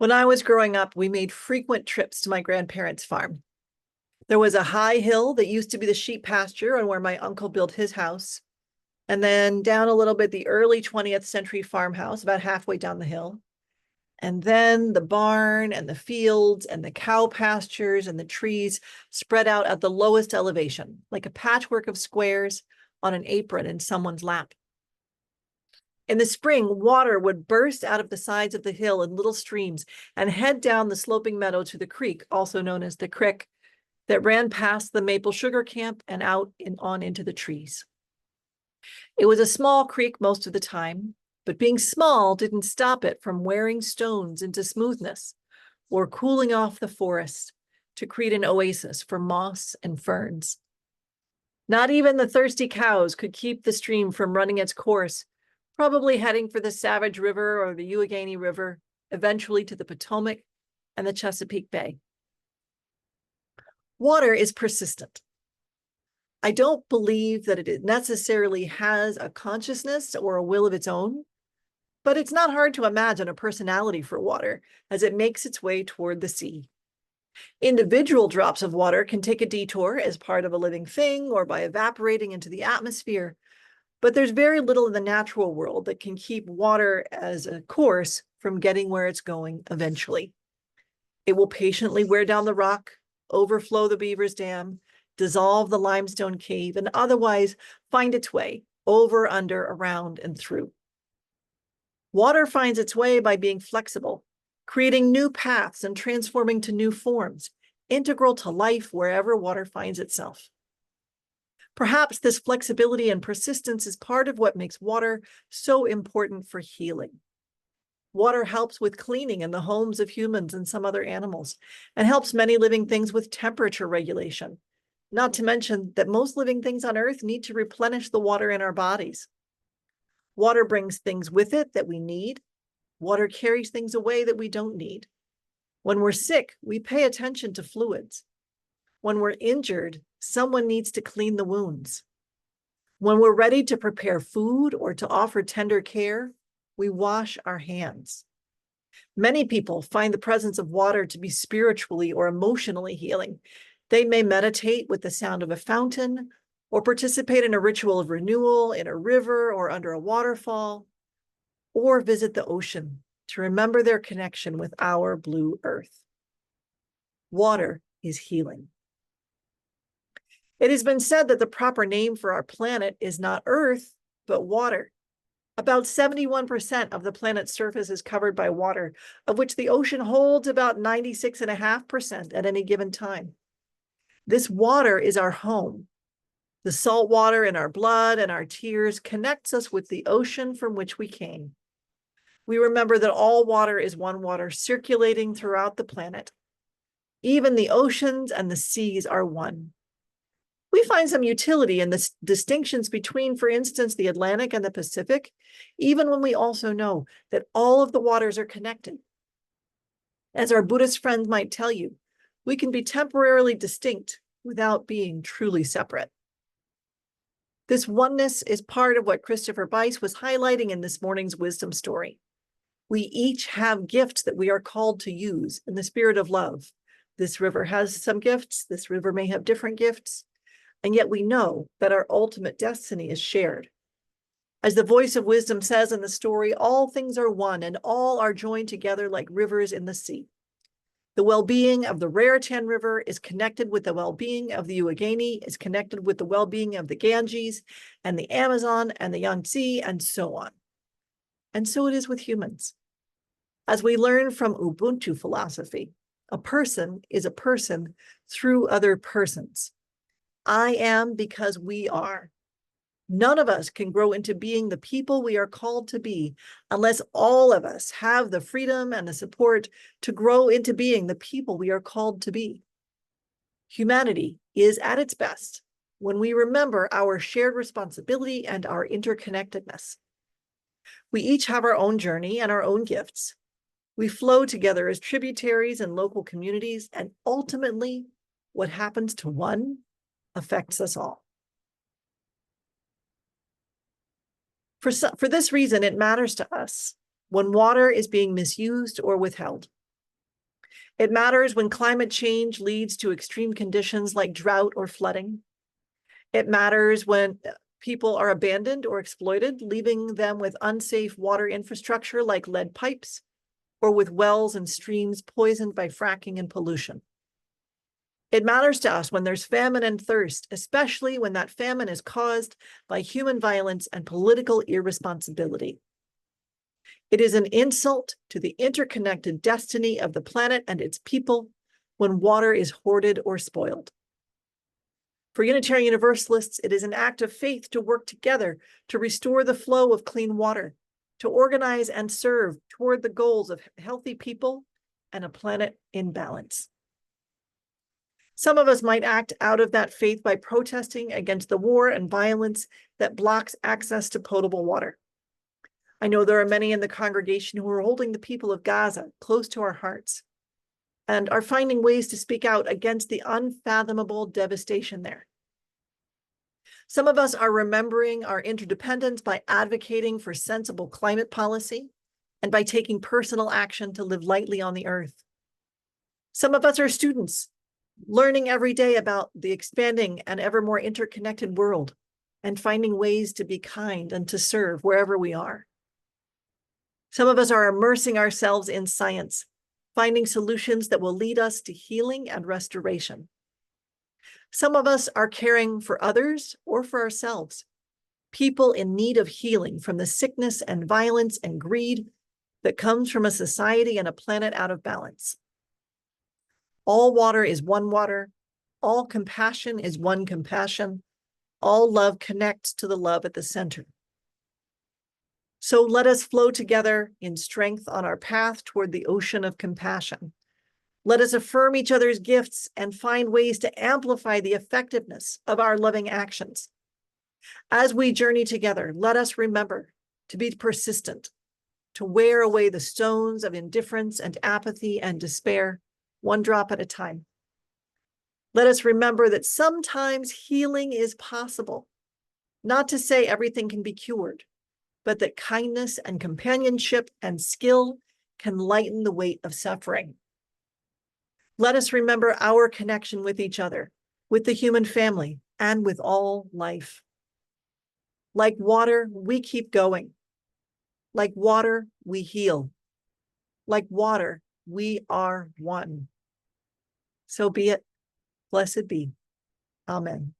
When I was growing up, we made frequent trips to my grandparents' farm. There was a high hill that used to be the sheep pasture and where my uncle built his house. And then down a little bit, the early 20th century farmhouse, about halfway down the hill. And then the barn and the fields and the cow pastures and the trees spread out at the lowest elevation, like a patchwork of squares on an apron in someone's lap. In the spring, water would burst out of the sides of the hill in little streams and head down the sloping meadow to the creek, also known as the crick, that ran past the maple sugar camp and out on into the trees. It was a small creek most of the time, but being small didn't stop it from wearing stones into smoothness or cooling off the forest to create an oasis for moss and ferns. Not even the thirsty cows could keep the stream from running its course, probably heading for the Savage River or the Allegheny River, eventually to the Potomac and the Chesapeake Bay. Water is persistent. I don't believe that it necessarily has a consciousness or a will of its own, but it's not hard to imagine a personality for water as it makes its way toward the sea. Individual drops of water can take a detour as part of a living thing or by evaporating into the atmosphere, but there's very little in the natural world that can keep water as a course from getting where it's going eventually. It will patiently wear down the rock, overflow the Beaver's Dam, dissolve the limestone cave, and otherwise find its way over, under, around, and through. Water finds its way by being flexible, creating new paths and transforming to new forms, integral to life wherever water finds itself. Perhaps this flexibility and persistence is part of what makes water so important for healing. Water helps with cleaning in the homes of humans and some other animals, and helps many living things with temperature regulation, not to mention that most living things on Earth need to replenish the water in our bodies. Water brings things with it that we need. Water carries things away that we don't need. When we're sick, we pay attention to fluids. When we're injured, someone needs to clean the wounds. When we're ready to prepare food or to offer tender care, we wash our hands. Many people find the presence of water to be spiritually or emotionally healing. They may meditate with the sound of a fountain or participate in a ritual of renewal in a river or under a waterfall, or visit the ocean to remember their connection with our blue earth. Water is healing. It has been said that the proper name for our planet is not Earth, but water. About 71% of the planet's surface is covered by water, of which the ocean holds about 96.5% at any given time. This water is our home. The salt water in our blood and our tears connects us with the ocean from which we came. We remember that all water is one water circulating throughout the planet. Even the oceans and the seas are one. We find some utility in the distinctions between, for instance, the Atlantic and the Pacific, even when we also know that all of the waters are connected. As our Buddhist friends might tell you, we can be temporarily distinct without being truly separate. This oneness is part of what Christopher Bice was highlighting in this morning's wisdom story. We each have gifts that we are called to use in the spirit of love. This river has some gifts. This river may have different gifts. And yet we know that our ultimate destiny is shared. As the voice of wisdom says in the story, all things are one and all are joined together like rivers in the sea. The well-being of the Raritan River is connected with the well-being of the Allegheny, is connected with the well-being of the Ganges and the Amazon and the Yangtze, and so on. And so it is with humans. As we learn from Ubuntu philosophy, a person is a person through other persons. I am because we are. None of us can grow into being the people we are called to be unless all of us have the freedom and the support to grow into being the people we are called to be. Humanity is at its best when we remember our shared responsibility and our interconnectedness. We each have our own journey and our own gifts. We flow together as tributaries and local communities, and ultimately, what happens to one affects us all. For this reason, it matters to us when water is being misused or withheld. It matters when climate change leads to extreme conditions like drought or flooding. It matters when people are abandoned or exploited, leaving them with unsafe water infrastructure like lead pipes, or with wells and streams poisoned by fracking and pollution. It matters to us when there's famine and thirst, especially when that famine is caused by human violence and political irresponsibility. It is an insult to the interconnected destiny of the planet and its people when water is hoarded or spoiled. For Unitarian Universalists, it is an act of faith to work together to restore the flow of clean water, to organize and serve toward the goals of healthy people and a planet in balance. Some of us might act out of that faith by protesting against the war and violence that blocks access to potable water. I know there are many in the congregation who are holding the people of Gaza close to our hearts and are finding ways to speak out against the unfathomable devastation there. Some of us are remembering our interdependence by advocating for sensible climate policy and by taking personal action to live lightly on the earth. Some of us are students, learning every day about the expanding and ever more interconnected world and finding ways to be kind and to serve wherever we are. Some of us are immersing ourselves in science, finding solutions that will lead us to healing and restoration. Some of us are caring for others or for ourselves, people in need of healing from the sickness and violence and greed that comes from a society and a planet out of balance. All water is one water. All compassion is one compassion. All love connects to the love at the center. So let us flow together in strength on our path toward the ocean of compassion. Let us affirm each other's gifts and find ways to amplify the effectiveness of our loving actions. As we journey together, let us remember to be persistent, to wear away the stones of indifference and apathy and despair, one drop at a time. Let us remember that sometimes healing is possible, not to say everything can be cured, but that kindness and companionship and skill can lighten the weight of suffering. Let us remember our connection with each other, with the human family, and with all life. Like water, we keep going. Like water, we heal. Like water, we are one. So be it. Blessed be. Amen.